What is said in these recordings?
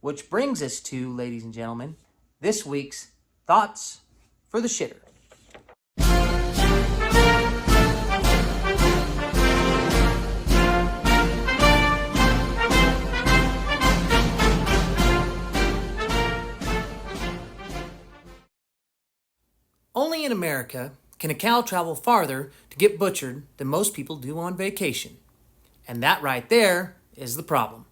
Which brings us to, ladies and gentlemen, this week's Thoughts for the Shitter. Only in America can a cow travel farther to get butchered than most people do on vacation. And that right there is the problem.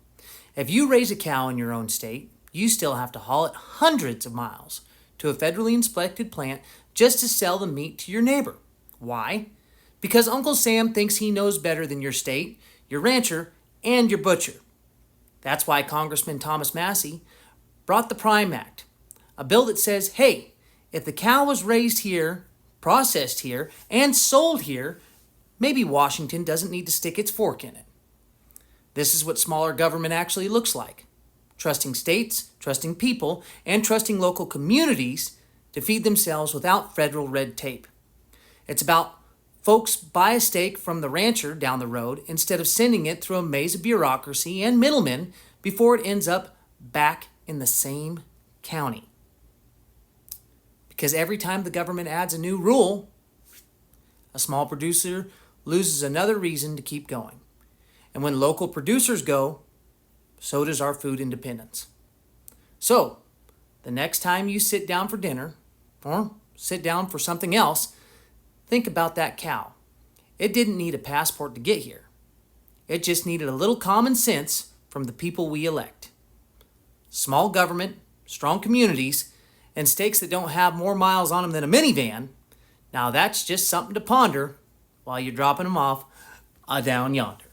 If you raise a cow in your own state, you still have to haul it hundreds of miles to a federally inspected plant just to sell the meat to your neighbor. Why? Because Uncle Sam thinks he knows better than your state, your rancher, and your butcher. That's why Congressman Thomas Massie brought the Prime Act, a bill that says, hey, if the cow was raised here, processed here, and sold here, maybe Washington doesn't need to stick its fork in it. This is what smaller government actually looks like. Trusting states, trusting people, and trusting local communities to feed themselves without federal red tape. It's about folks buy a steak from the rancher down the road instead of sending it through a maze of bureaucracy and middlemen before it ends up back in the same county. Because every time the government adds a new rule, a small producer loses another reason to keep going. And when local producers go, so does our food independence. So, the next time you sit down for dinner, or sit down for something else, think about that cow. It didn't need a passport to get here. It just needed a little common sense from the people we elect. Small government, strong communities, and steaks that don't have more miles on them than a minivan, now that's just something to ponder while you're dropping them off down yonder.